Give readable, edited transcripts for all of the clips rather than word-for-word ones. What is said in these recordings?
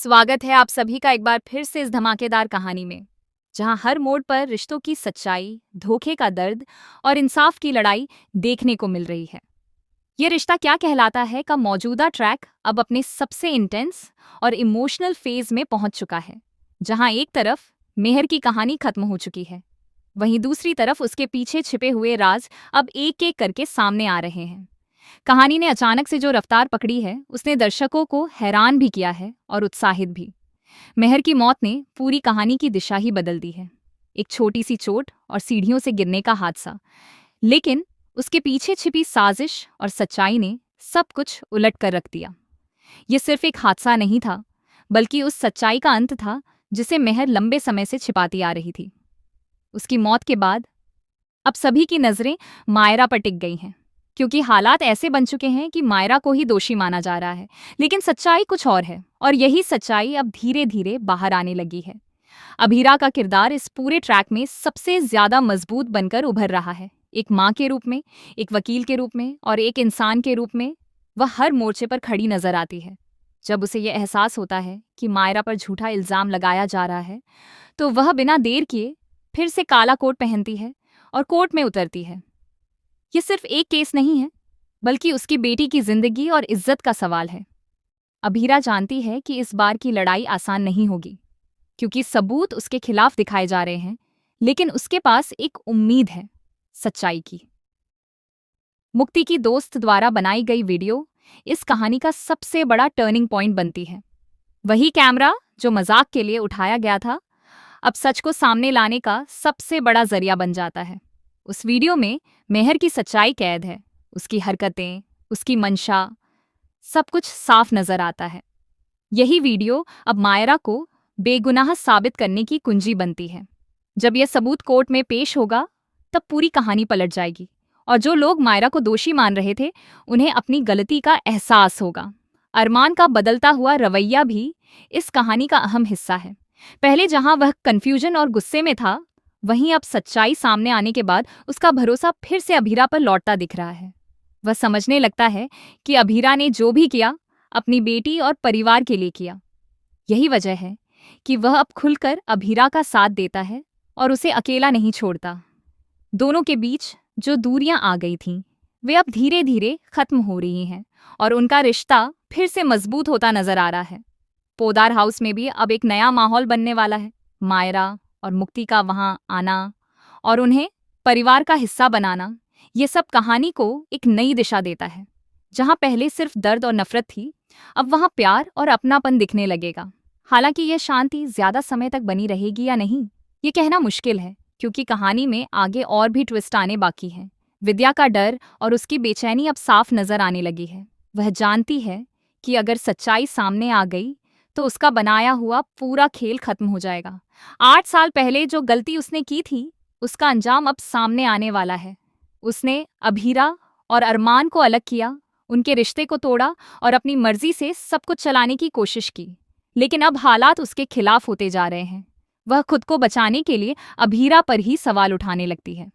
स्वागत है आप सभी का एक बार फिर से इस धमाकेदार कहानी में, जहां हर मोड़ पर रिश्तों की सच्चाई, धोखे का दर्द और इंसाफ की लड़ाई देखने को मिल रही है। ये रिश्ता क्या कहलाता है का मौजूदा ट्रैक अब अपने सबसे इंटेंस और इमोशनल फेज में पहुंच चुका है, जहां एक तरफ मेहर की कहानी खत्म हो चुकी है, वहीं दूसरी तरफ उसके पीछे छिपे हुए राज अब एक एक करके सामने आ रहे हैं। कहानी ने अचानक से जो रफ्तार पकड़ी है, उसने दर्शकों को हैरान भी किया है और उत्साहित भी। मेहर की मौत ने पूरी कहानी की दिशा ही बदल दी है। एक छोटी सी चोट और सीढ़ियों से गिरने का हादसा, लेकिन उसके पीछे छिपी साजिश और सच्चाई ने सब कुछ उलट कर रख दिया। ये सिर्फ एक हादसा नहीं था, बल्कि उस सच्चाई का अंत था जिसे मेहर लंबे समय से छिपाती आ रही थी। उसकी मौत के बाद अब सभी की नजरें मायरा पर टिक गई हैं, क्योंकि हालात ऐसे बन चुके हैं कि मायरा को ही दोषी माना जा रहा है। लेकिन सच्चाई कुछ और है, और यही सच्चाई अब धीरे धीरे बाहर आने लगी है। अभीरा का किरदार इस पूरे ट्रैक में सबसे ज्यादा मजबूत बनकर उभर रहा है। एक माँ के रूप में, एक वकील के रूप में और एक इंसान के रूप में वह हर मोर्चे पर खड़ी नजर आती है। जब उसे यह एहसास होता है कि मायरा पर झूठा इल्जाम लगाया जा रहा है, तो वह बिना देर किए फिर से काला कोट पहनती है और कोर्ट में उतरती है। ये सिर्फ एक केस नहीं है, बल्कि उसकी बेटी की जिंदगी और इज्जत का सवाल है। अभीरा जानती है कि इस बार की लड़ाई आसान नहीं होगी, क्योंकि सबूत उसके खिलाफ दिखाए जा रहे हैं, लेकिन उसके पास एक उम्मीद है, सच्चाई की। मुक्ति की दोस्त द्वारा बनाई गई वीडियो इस कहानी का सबसे बड़ा टर्निंग पॉइंट बनती है। वही कैमरा जो मजाक के लिए उठाया गया था, अब सच को सामने लाने का सबसे बड़ा जरिया बन जाता है। उस वीडियो में मेहर की सच्चाई कैद है, उसकी हरकतें, उसकी मंशा, सब कुछ साफ नजर आता है। यही वीडियो अब मायरा को बेगुनाह साबित करने की कुंजी बनती है। जब यह सबूत कोर्ट में पेश होगा, तब पूरी कहानी पलट जाएगी, और जो लोग मायरा को दोषी मान रहे थे, उन्हें अपनी गलती का एहसास होगा। अरमान का बदलता हुआ रवैया भी इस कहानी का अहम हिस्सा है। पहले जहां वह कन्फ्यूजन और गुस्से में था, वहीं अब सच्चाई सामने आने के बाद उसका भरोसा फिर से अभीरा पर लौटता दिख रहा है। वह समझने लगता है कि अभीरा ने जो भी किया, अपनी बेटी और परिवार के लिए किया। यही वजह है कि वह अब खुलकर अभीरा का साथ देता है और उसे अकेला नहीं छोड़ता। दोनों के बीच जो दूरियां आ गई थीं, वे अब धीरे धीरे खत्म हो रही हैं, और उनका रिश्ता फिर से मजबूत होता नजर आ रहा है। पोदार हाउस में भी अब एक नया माहौल बनने वाला है। मायरा और मुक्ति का वहां आना और उन्हें परिवार का हिस्सा बनाना, ये सब कहानी को एक नई दिशा देता है। जहां पहले सिर्फ दर्द और नफरत थी, अब वहां प्यार और अपनापन दिखने लगेगा। हालांकि यह शांति ज्यादा समय तक बनी रहेगी या नहीं, ये कहना मुश्किल है, क्योंकि कहानी में आगे और भी ट्विस्ट आने बाकी हैं। विद्या का डर और उसकी बेचैनी अब साफ नजर आने लगी है। वह जानती है कि अगर सच्चाई सामने आ गई, तो उसका बनाया हुआ पूरा खेल खत्म हो जाएगा। 8 साल पहले जो गलती उसने की थी, उसका अंजाम अब सामने आने वाला है। उसने अभीरा और अरमान को अलग किया, उनके रिश्ते को तोड़ा और अपनी मर्जी से सब कुछ चलाने की कोशिश की। लेकिन अब हालात उसके खिलाफ होते जा रहे हैं। वह खुद को बचाने के लिए अभीरा पर ही सवाल उठाने लगती है।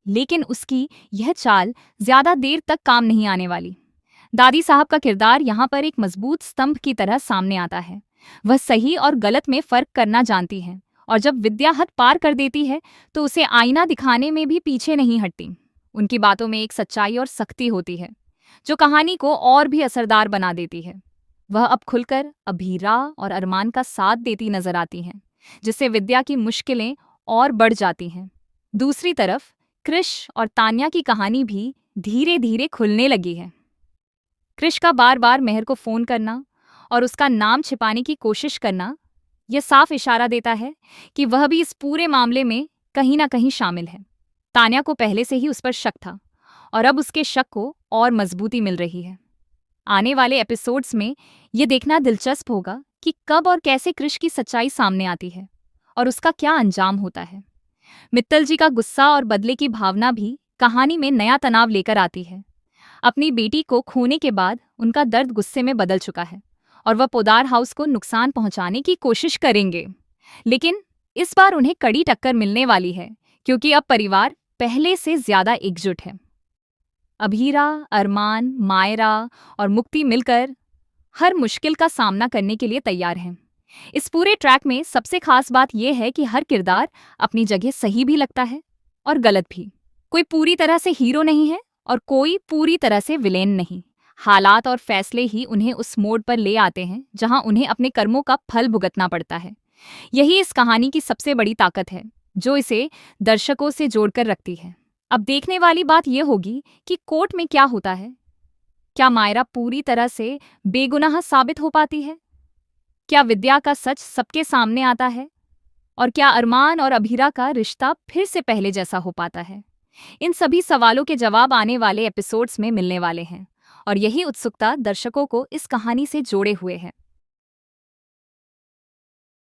लेकिन उसकी यह चाल ज्यादा देर तक काम नहीं आने वाली। दादी साहब का किरदार यहाँ पर एक मजबूत स्तंभ की तरह सामने आता है। वह सही और गलत में फर्क करना जानती है, और जब विद्या हद पार कर देती है, तो उसे आईना दिखाने में भी पीछे नहीं हटती। उनकी बातों में एक सच्चाई और सख्ती होती है, जो कहानी को और भी असरदार बना देती है। वह अब खुलकर अभीरा और अरमान का साथ देती नजर आती हैं, जिससे विद्या की मुश्किलें और बढ़ जाती हैं। दूसरी तरफ कृष और तान्या की कहानी भी धीरे धीरे खुलने लगी है। कृष का बार बार मेहर को फोन करना और उसका नाम छिपाने की कोशिश करना, यह साफ इशारा देता है कि वह भी इस पूरे मामले में कहीं ना कहीं शामिल है। तान्या को पहले से ही उस पर शक था, और अब उसके शक को और मजबूती मिल रही है। आने वाले एपिसोड्स में यह देखना दिलचस्प होगा कि कब और कैसे कृष की सच्चाई सामने आती है और उसका क्या अंजाम होता है। मित्तल जी का गुस्सा और बदले की भावना भी कहानी में नया तनाव लेकर आती है। अपनी बेटी को खोने के बाद उनका दर्द गुस्से में बदल चुका है, और वह पोदार हाउस को नुकसान पहुंचाने की कोशिश करेंगे। लेकिन इस बार उन्हें कड़ी टक्कर मिलने वाली है, क्योंकि अब परिवार पहले से ज्यादा एकजुट है। अभीरा, अरमान, मायरा और मुक्ति मिलकर हर मुश्किल का सामना करने के लिए तैयार हैं। इस पूरे ट्रैक में सबसे खास बात यह है कि हर किरदार अपनी जगह सही भी लगता है और गलत भी। कोई पूरी तरह से हीरो नहीं है और कोई पूरी तरह से विलेन नहीं। हालात और फैसले ही उन्हें उस मोड़ पर ले आते हैं जहां उन्हें अपने कर्मों का फल भुगतना पड़ता है। यही इस कहानी की सबसे बड़ी ताकत है, जो इसे दर्शकों से जोड़कर रखती है। अब देखने वाली बात यह होगी कि कोर्ट में क्या होता है। क्या मायरा पूरी तरह से बेगुनाह साबित हो पाती है? क्या विद्या का सच सबके सामने आता है? और क्या अरमान और अभीरा का रिश्ता फिर से पहले जैसा हो पाता है? इन सभी सवालों के जवाब आने वाले एपिसोड्स में मिलने वाले हैं और यही उत्सुकता दर्शकों को इस कहानी से जोड़े हुए है।